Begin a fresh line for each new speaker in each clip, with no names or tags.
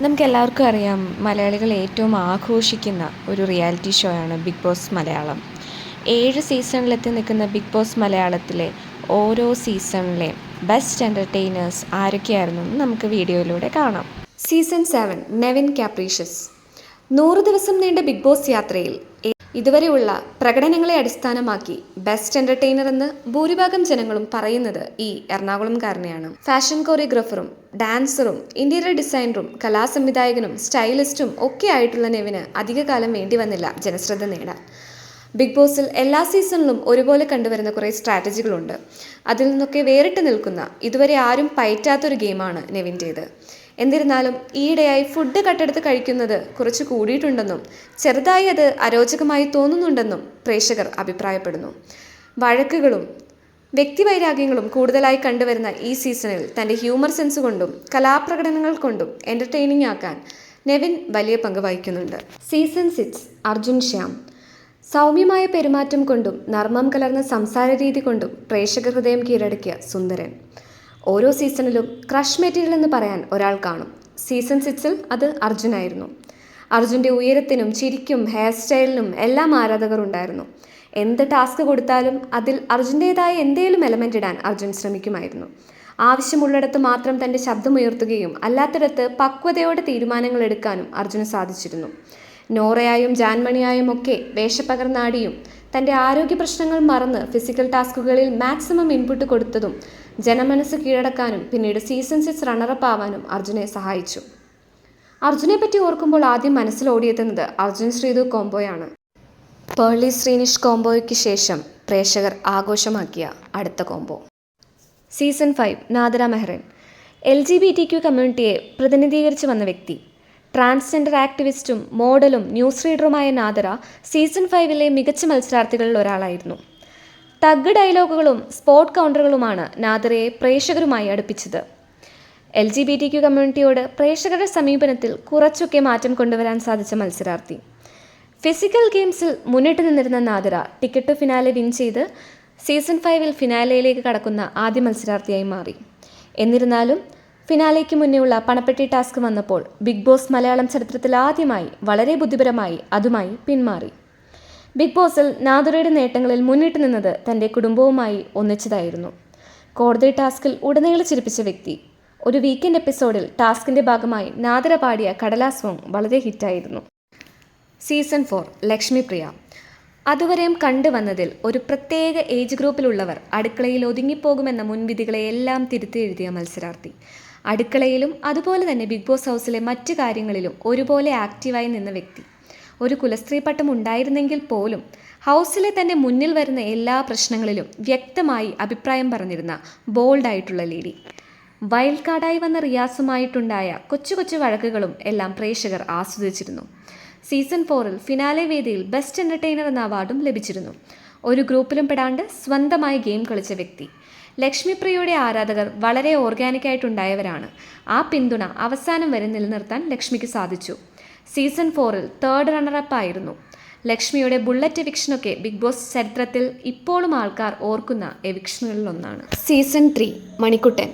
നമുക്കെല്ലാവർക്കും അറിയാം, മലയാളികൾ ഏറ്റവും ആഘോഷിക്കുന്ന ഒരു റിയാലിറ്റി ഷോയാണ് ബിഗ് ബോസ് മലയാളം. 7 സീസണിലെത്തി നിൽക്കുന്ന ബിഗ് ബോസ് മലയാളത്തിലെ ഓരോ സീസണിലെ ബെസ്റ്റ് എൻ്റർടൈനേഴ്സ് ആരൊക്കെയായിരുന്നു എന്ന് നമുക്ക് വീഡിയോയിലൂടെ കാണാം. സീസൺ 7 നെവിൻ കാപ്രീഷ്യസ്. 100 ദിവസം നീണ്ട ബിഗ് ബോസ് യാത്രയിൽ ഇതുവരെയുള്ള പ്രകടനങ്ങളെ അടിസ്ഥാനമാക്കി ബെസ്റ്റ് എൻ്റർടൈനർ എന്ന് ഭൂരിഭാഗം ജനങ്ങളും പറയുന്നത് ഈ എറണാകുളംകാരനെയാണ്. ഫാഷൻ കൊറിയോഗ്രാഫറും ഡാൻസറും ഇന്റീരിയർ ഡിസൈനറും കലാസംവിധായകനും സ്റ്റൈലിസ്റ്റും ഒക്കെ ആയിട്ടുള്ള നെവിന് അധികകാലം വേണ്ടി വന്നില്ല ജനശ്രദ്ധ നേടാൻ. ബിഗ് ബോസിൽ എല്ലാ സീസണിലും ഒരുപോലെ കണ്ടുവരുന്ന കുറേ സ്ട്രാറ്റജികളുണ്ട്. അതിൽ നിന്നൊക്കെ വേറിട്ട് നിൽക്കുന്ന, ഇതുവരെ ആരും പയറ്റാത്തൊരു ഗെയിമാണ് നെവിൻ്റേത്. എന്നിരുന്നാലും ഈയിടെയായി ഫുഡ് കട്ടെടുത്ത് കഴിക്കുന്നത് കുറച്ച് കൂടിയിട്ടുണ്ടെന്നും ചെറുതായി അത് അരോചകമായി തോന്നുന്നുണ്ടെന്നും പ്രേക്ഷകർ അഭിപ്രായപ്പെടുന്നു. വഴക്കുകളും വ്യക്തിവൈരാഗ്യങ്ങളും കൂടുതലായി കണ്ടുവരുന്ന ഈ സീസണിൽ തൻ്റെ ഹ്യൂമർ സെൻസ് കൊണ്ടും കലാപ്രകടനങ്ങൾ കൊണ്ടും എൻ്റർടൈനിങ് ആക്കാൻ നെവിൻ വലിയ പങ്ക് വഹിക്കുന്നുണ്ട്. സീസൺ 6 അർജുൻ ശ്യാം. സൗമ്യമായ പെരുമാറ്റം കൊണ്ടും നർമ്മം കലർന്ന സംസാര രീതി കൊണ്ടും പ്രേക്ഷക ഹൃദയം കീഴടക്കിയ സുന്ദരൻ. ഓരോ സീസണിലും ക്രഷ് മെറ്റീരിയൽ എന്ന് പറയാൻ ഒരാൾ കാണും. സീസൺ 6 അത് അർജുനായിരുന്നു. അർജുൻ്റെ ഉയരത്തിനും ചിരിക്കും ഹെയർ സ്റ്റൈലിനും എല്ലാം ആരാധകർ ഉണ്ടായിരുന്നു. എന്ത് ടാസ്ക് കൊടുത്താലും അതിൽ അർജുൻ്റേതായ എന്തേലും എലമെൻ്റ് ഇടാൻ അർജുൻ ശ്രമിക്കുമായിരുന്നു. ആവശ്യമുള്ളിടത്ത് മാത്രം തൻ്റെ ശബ്ദമുയർത്തുകയും അല്ലാത്തിടത്ത് പക്വതയോടെ തീരുമാനങ്ങൾ എടുക്കാനും അർജുന് സാധിച്ചിരുന്നു. നോറയായും ജാൻമണിയായും ഒക്കെ വേഷപ്പകർന്നാടിയും തൻ്റെ ആരോഗ്യ പ്രശ്നങ്ങൾ മറന്ന് ഫിസിക്കൽ ടാസ്കുകളിൽ മാക്സിമം ഇൻപുട്ട് കൊടുത്തതും ജനമനസ്സ് കീഴടക്കാനും പിന്നീട് സീസൺ 6 റണ്ണറപ്പ് ആവാനും അർജുനെ സഹായിച്ചു. അർജുനെ പറ്റി ഓർക്കുമ്പോൾ ആദ്യം മനസ്സിലോടിയെത്തുന്നത് അർജുൻ ശ്രീതു കോംബോയാണ്. പേർളി ശ്രീനിഷ് കോംബോയ്ക്ക് ശേഷം പ്രേക്ഷകർ ആഘോഷമാക്കിയ അടുത്ത combo. Season 5 Nadira Mehran. LGBTQ കമ്മ്യൂണിറ്റിയെ പ്രതിനിധീകരിച്ച് വന്ന വ്യക്തി. ട്രാൻസ്ജെൻഡർ ആക്ടിവിസ്റ്റും മോഡലും ന്യൂസ് റീഡറുമായ നാദിറ സീസൺ 5 മികച്ച മത്സരാർത്ഥികളിൽ ഒരാളായിരുന്നു. തഗ് ഡയലോഗുകളും സ്പോട്ട് കൗണ്ടറുകളുമാണ് നാദിറയെ പ്രേക്ഷകരുമായി അടുപ്പിച്ചത്. LGBTQ കമ്മ്യൂണിറ്റിയോട് പ്രേക്ഷകരുടെ സമീപനത്തിൽ കുറച്ചൊക്കെ മാറ്റം കൊണ്ടുവരാൻ സാധിച്ച മത്സരാർത്ഥി. ഫിസിക്കൽ ഗെയിംസിൽ മുന്നിട്ട് നിന്നിരുന്ന Nadira ticket to finale win ചെയ്ത് സീസൺ 5 ഫിനാലയിലേക്ക് കടക്കുന്ന ആദ്യ മത്സരാർത്ഥിയായി മാറി. എന്നിരുന്നാലും ഫിനാലേക്ക് മുന്നേയുള്ള പണപ്പെട്ടി ടാസ്ക് വന്നപ്പോൾ ബിഗ് ബോസ് മലയാളം ചരിത്രത്തിൽ ആദ്യമായി വളരെ ബുദ്ധിപരമായി അതുമായി പിന്മാറി. ബിഗ് ബോസിൽ നാദിറയുടെ നേട്ടങ്ങളിൽ മുന്നിട്ട് നിന്നത് തൻ്റെ കുടുംബവുമായി ഒന്നിച്ചതായിരുന്നു. കോടതി ടാസ്കിൽ ഉടനീളം ചിരിപ്പിച്ച വ്യക്തി. ഒരു വീക്കെൻഡ് എപ്പിസോഡിൽ ടാസ്കിൻ്റെ ഭാഗമായി നാദിറ പാടിയ കടലാസ് സോങ് വളരെ ഹിറ്റായിരുന്നു. സീസൺ 4 ലക്ഷ്മിപ്രിയ. അതുവരെയും കണ്ടുവന്നതിൽ ഒരു പ്രത്യേക ഏജ് ഗ്രൂപ്പിലുള്ളവർ അടുക്കളയിൽ ഒതുങ്ങിപ്പോകുമെന്ന മുൻവിധികളെയെല്ലാം തിരുത്തി എഴുതിയ മത്സരാർത്ഥി. അടുക്കളയിലും അതുപോലെ തന്നെ ബിഗ് ബോസ് ഹൗസിലെ മറ്റു കാര്യങ്ങളിലും ഒരുപോലെ ആക്റ്റീവായി നിന്ന വ്യക്തി. ഒരു കുലസ്ത്രീ പട്ടം ഉണ്ടായിരുന്നെങ്കിൽ പോലും ഹൗസിലെ തന്നെ മുന്നിൽ വരുന്ന എല്ലാ പ്രശ്നങ്ങളിലും വ്യക്തമായി അഭിപ്രായം പറഞ്ഞിരുന്ന ബോൾഡായിട്ടുള്ള ലേഡി. വൈൽഡ് കാർഡായി വന്ന റിയാസുമായിട്ടുണ്ടായ കൊച്ചു കൊച്ചു വഴക്കുകളും എല്ലാം പ്രേക്ഷകർ ആസ്വദിച്ചിരുന്നു. സീസൺ 4 ഫിനാലെ വേദിയിൽ ബെസ്റ്റ് എൻ്റർടൈനർ എന്ന അവാർഡും ലഭിച്ചിരുന്നു. ഒരു ഗ്രൂപ്പിലും പെടാണ്ട് സ്വന്തമായി ഗെയിം കളിച്ച വ്യക്തി. ലക്ഷ്മിപ്രിയയുടെ ആരാധകർ വളരെ ഓർഗാനിക്കായിട്ടുണ്ടായവരാണ്. ആ പിന്തുണ അവസാനം വരെ നിലനിർത്താൻ ലക്ഷ്മിക്ക് സാധിച്ചു. സീസൺ 4 തേർഡ് റണ്ണറപ്പ് ആയിരുന്നു. ലക്ഷ്മിയുടെ ബുള്ളറ്റ് എവിക്ഷനൊക്കെ ബിഗ് ബോസ് ചരിത്രത്തിൽ ഇപ്പോഴും ആൾക്കാർ ഓർക്കുന്ന എവിക്ഷനുകളിലൊന്നാണ്. സീസൺ 3 മണിക്കുട്ടൻ.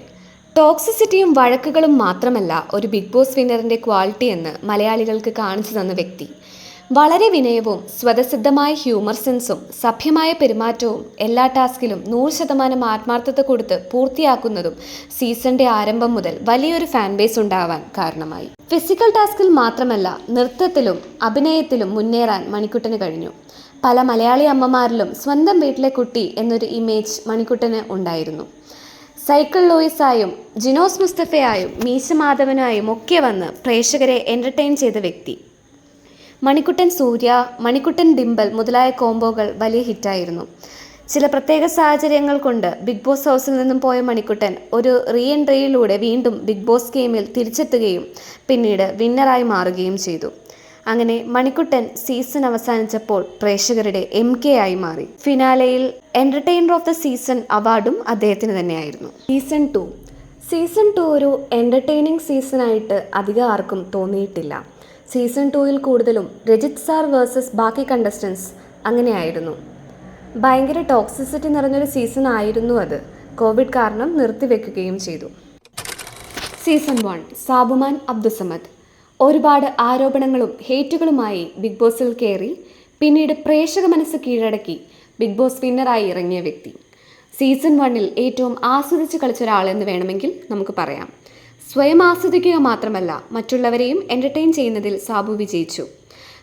ടോക്സിസിറ്റിയും വഴക്കുകളും മാത്രമല്ല ഒരു ബിഗ് ബോസ് വിന്നറിൻ്റെ ക്വാളിറ്റി എന്ന് മലയാളികൾക്ക് കാണിച്ചു തന്ന വ്യക്തി. വളരെ വിനയവും സ്വതസിദ്ധമായ ഹ്യൂമർ സെൻസും സഭ്യമായ പെരുമാറ്റവും എല്ലാ ടാസ്കിലും 100% ആത്മാർത്ഥത കൊടുത്ത് പൂർത്തിയാക്കുന്നതും സീസണിൻ്റെ ആരംഭം മുതൽ വലിയൊരു ഫാൻ ബേസ് ഉണ്ടാവാൻ കാരണമായി. ഫിസിക്കൽ ടാസ്കിൽ മാത്രമല്ല നൃത്തത്തിലും അഭിനയത്തിലും മുന്നേറാൻ മണിക്കുട്ടന് കഴിഞ്ഞു. പല മലയാളി അമ്മമാരിലും സ്വന്തം വീട്ടിലെ കുട്ടി എന്നൊരു ഇമേജ് മണിക്കുട്ടന് ഉണ്ടായിരുന്നു. സൈക്കിൾ ലൂയിസായും ജിനോസ് മുസ്തഫയായും മീശ മാധവനായും ഒക്കെ വന്ന് പ്രേക്ഷകരെ എൻ്റർടൈൻ ചെയ്ത വ്യക്തി. മണിക്കുട്ടൻ സൂര്യ, മണിക്കുട്ടൻ ഡിംബൽ മുതലായ കോംബോകൾ വലിയ ഹിറ്റായിരുന്നു. ചില പ്രത്യേക സാഹചര്യങ്ങൾ കൊണ്ട് ബിഗ് ബോസ് ഹൗസിൽ നിന്നും പോയ മണിക്കുട്ടൻ ഒരു റീ എൻട്രിയിലൂടെ വീണ്ടും ബിഗ് ബോസ് ഗെയിമിൽ തിരിച്ചെത്തുകയും പിന്നീട് വിന്നറായി മാറുകയും ചെയ്തു. അങ്ങനെ മണിക്കുട്ടൻ സീസൺ അവസാനിച്ചപ്പോൾ പ്രേക്ഷകരുടെ MK ആയി മാറി. ഫിനാലയിൽ എൻ്റർടൈനർ ഓഫ് ദ സീസൺ അവാർഡും അദ്ദേഹത്തിന് തന്നെയായിരുന്നു. സീസൺ 2 ഒരു എൻ്റർടൈനിങ് സീസണായിട്ട് അധികം ആർക്കും തോന്നിയിട്ടില്ല. സീസൺ 2 കൂടുതലും രജിത് സാർ വേഴ്സസ് ബാക്കി കണ്ടസ്റ്റൻസ് അങ്ങനെയായിരുന്നു. ഭയങ്കര ടോക്സിസിറ്റി നിറഞ്ഞൊരു സീസൺ ആയിരുന്നു അത്. കോവിഡ് കാരണം നിർത്തിവെക്കുകയും ചെയ്തു. സീസൺ 1 സാബുമാൻ അബ്ദുസമദ്.
ഒരുപാട് ആരോപണങ്ങളും ഹേറ്റുകളുമായി ബിഗ് ബോസിൽ കയറി പിന്നീട് പ്രേക്ഷക മനസ്സ് കീഴടക്കി ബിഗ് ബോസ് വിന്നറായി ഇറങ്ങിയ വ്യക്തി. സീസൺ 1 ഏറ്റവും ആസ്വദിച്ച് കളിച്ച ഒരാളെന്ന് വേണമെങ്കിൽ നമുക്ക് പറയാം. സ്വയം ആസ്വദിക്കുക മാത്രമല്ല, മറ്റുള്ളവരെയും എൻ്റർടൈൻ ചെയ്യുന്നതിൽ സാബു വിജയിച്ചു.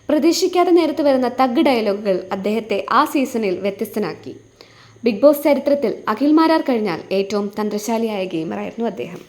പ്രതീക്ഷിക്കാതെ നേരത്ത് വരുന്ന തഗ് ഡയലോഗുകൾ അദ്ദേഹത്തെ ആ സീസണിൽ വ്യത്യസ്തനാക്കി. ബിഗ് ബോസ് ചരിത്രത്തിൽ അഖിൽ മാരാർ കഴിഞ്ഞാൽ ഏറ്റവും തന്ത്രശാലിയായ ഗെയിമറായിരുന്നു അദ്ദേഹം.